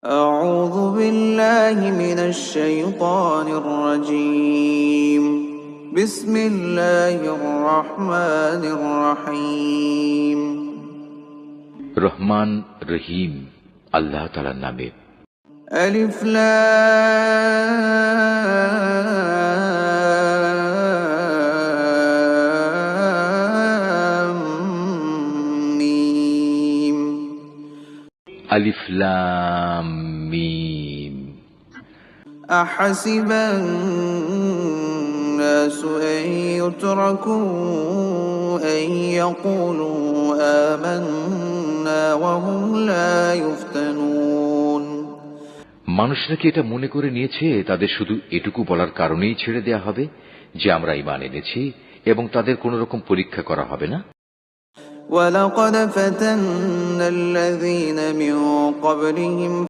أعوذ بالله من الشيطان الرجيم بسم الله الرحمن الرحيم রহমান রহিম আল্লাহ তাআলার নামে। ألف لام ميم আলিফ লাম মিম। أحسب الناس أن يتركوا أن يقولوا آمنا وهم لا يفتنون মানুষরা কি এটা মনে করে নিয়েছে তাদের শুধু এটুকু বলার কারণেই ছেড়ে দেয়া হবে যে আমরা ঈমান এনেছি এবং তাদের কোন রকম পরীক্ষা করা হবে না? ولقد فتنا الذين من قبلهم